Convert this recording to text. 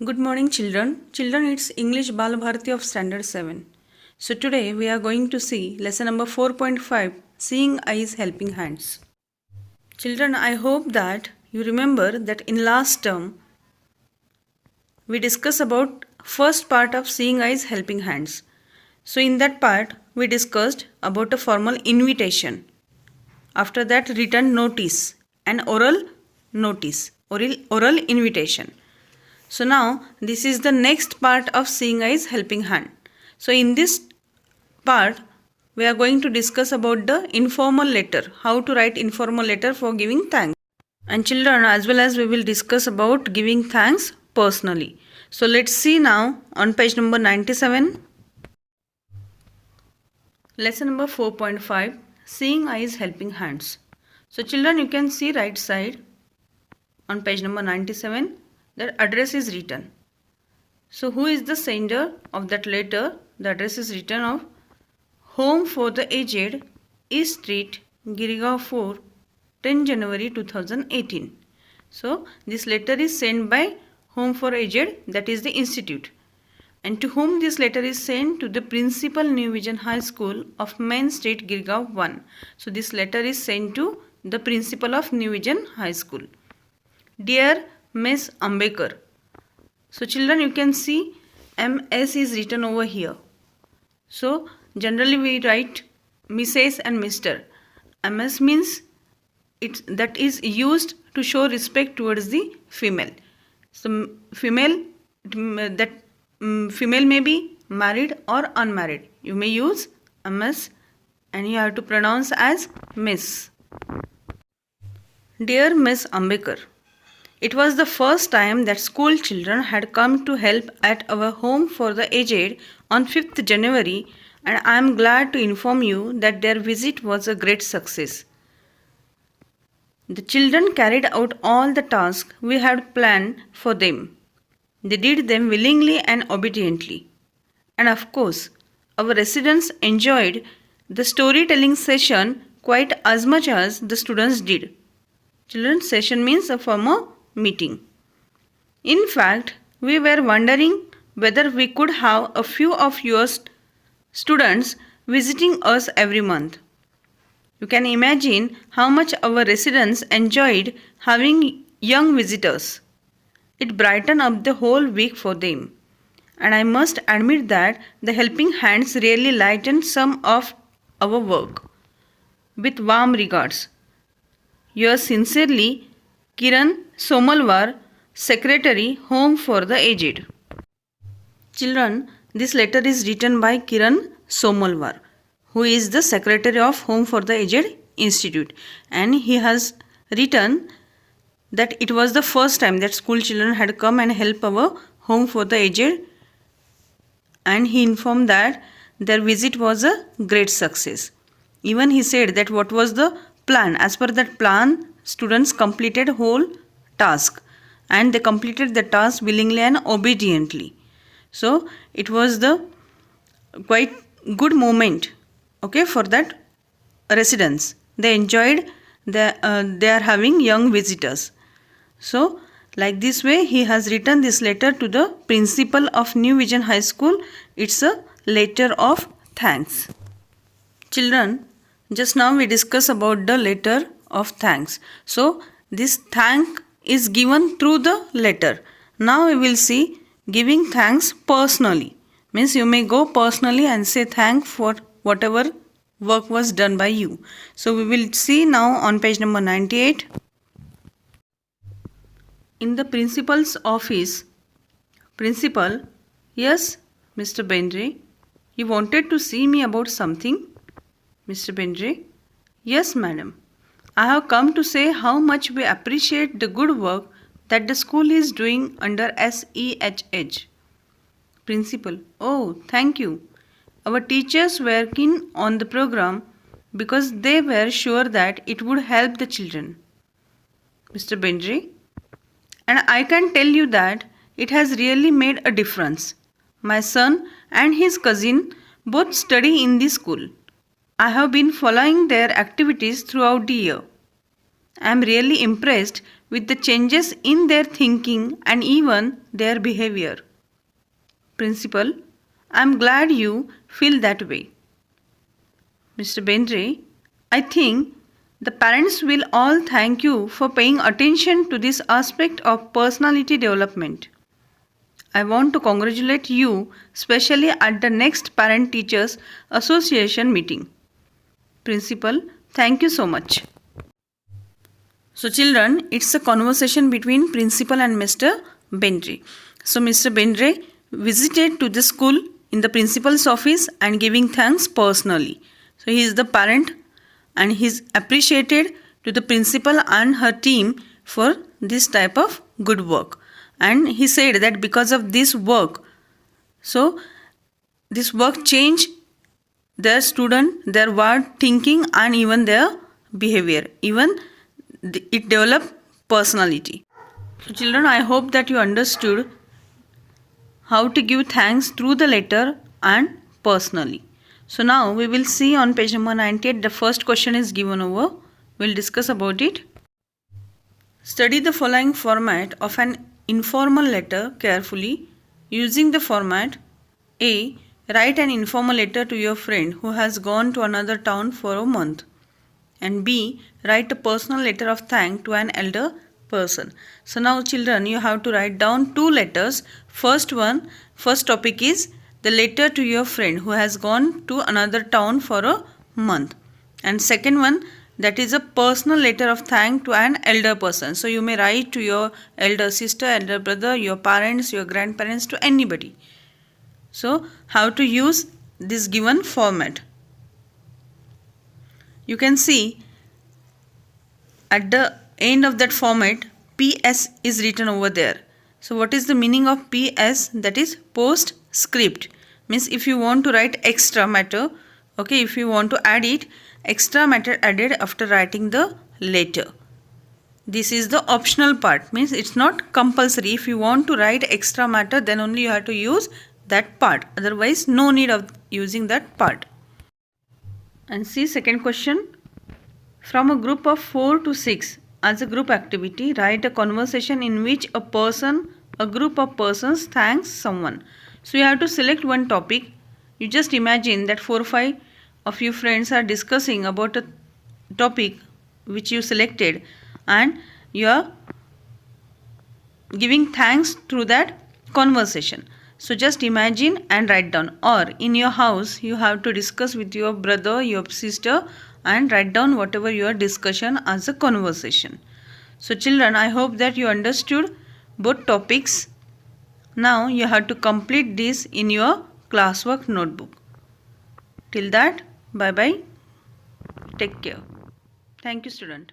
Good morning, children. Children, it's English Bal Bharati of Standard 7. So today we are going to see lesson number 4.5, Seeing Eyes, Helping Hands. Children, I hope that you remember that in last term we discussed about first part of Seeing Eyes, Helping Hands. So in that part we discussed about a formal invitation. After that, written notice and oral notice, oral invitation. So now this is the next part of Seeing Eyes, Helping Hand. So in this part we are going to discuss about the informal letter, how to write informal letter for giving thanks. And children, as well as we will discuss about giving thanks personally. So let's see now on page number 97. Lesson number 4.5, Seeing Eyes, Helping Hands. So children, you can see right side on page number 97. That address is written. So who is the sender of that letter? The address is written of Home for the Aged, East Street, Girgaon 4, 10 January 2018. So this letter is sent by Home for Aged, that is the institute. And to whom this letter is sent? To the principal New Vision High School of Main Street, Girgaon 1. So this letter is sent to the principal of New Vision High School. Dear Miss Ambekar. So children, you can see MS is written over here. So generally we write Mrs. and Mr. MS means that is used to show respect towards the female. So female may be married or unmarried. You may use MS and you have to pronounce as Miss. Dear Miss Ambekar. It was the first time that school children had come to help at our Home for the Aged on 5th January, and I am glad to inform you that their visit was a great success. The children carried out all the tasks we had planned for them. They did them willingly and obediently. And of course, our residents enjoyed the storytelling session quite as much as the students did. Children's session means a formal meeting. In fact, we were wondering whether we could have a few of your students visiting us every month. You can imagine how much our residents enjoyed having young visitors. It brightened up the whole week for them. And I must admit that the helping hands really lightened some of our work. With warm regards. Yours sincerely, Kiran Somalwar, Secretary, Home for the Aged. Children, this letter is written by Kiran Somalwar, who is the Secretary of Home for the Aged Institute, and he has written that it was the first time that school children had come and helped our Home for the Aged, and he informed that their visit was a great success. Even he said that what was the plan. As per that plan, students completed whole task and they completed the task willingly and obediently. So it was the quite good moment, okay, for that residents. They enjoyed they are having young visitors. So like this way he has written this letter to the principal of New Vision High School. It's a letter of thanks. Children, just now we discussed about the letter of thanks. So this thank is given through the letter. Now we will see giving thanks personally. Means you may go personally and say thank for whatever work was done by you. So we will see now on page number 98. In the principal's office, principal, yes, Mr. Bendre, you wanted to see me about something? Mr. Bendre, yes, madam. I have come to say how much we appreciate the good work that the school is doing under SEHH. Principal, oh, thank you. Our teachers were keen on the program because they were sure that it would help the children. Mr. Bendre, and I can tell you that it has really made a difference. My son and his cousin both study in this school. I have been following their activities throughout the year. I am really impressed with the changes in their thinking and even their behavior. Principal, I am glad you feel that way. Mr. Bendre, I think the parents will all thank you for paying attention to this aspect of personality development. I want to congratulate you, especially at the next Parent Teachers Association meeting. Principal, thank you so much. So children, it's a conversation between principal and Mr. Bendre. So Mr. Bendre visited to the school in the principal's office and giving thanks personally. So he is the parent and he is appreciated to the principal and her team for this type of good work. And he said that because of this work, so this work changed their student, their word thinking and even their behavior. Even it developed personality. So children, I hope that you understood how to give thanks through the letter and personally. So now we will see on page number 98, the first question is given over. We will discuss about it. Study the following format of an informal letter carefully. Using the format: A. Write an informal letter to your friend who has gone to another town for a month. And B. Write a personal letter of thanks to an elder person. So now children, you have to write down two letters. First topic is the letter to your friend who has gone to another town for a month. And second one, that is a personal letter of thanks to an elder person. So you may write to your elder sister, elder brother, your parents, your grandparents, to anybody. So how to use this given format? You can see at the end of that format, PS is written over there. So what is the meaning of PS? That is postscript. Means if you want to write extra matter, okay, if you want to add it, extra matter added after writing the letter. This is the optional part. Means it's not compulsory. If you want to write extra matter, then only you have to use that part. Otherwise, no need of using that part. And see second question. From a group of 4 to 6, as a group activity, write a conversation in which a group of persons thanks someone. So you have to select one topic. You just imagine that 4 or 5 of your friends are discussing about a topic which you selected and you are giving thanks through that conversation. So just imagine and write down. Or in your house, you have to discuss with your brother, your sister, and write down whatever your discussion as a conversation. So children, I hope that you understood both topics. Now you have to complete this in your classwork notebook. Till that, bye bye. Take care. Thank you, student.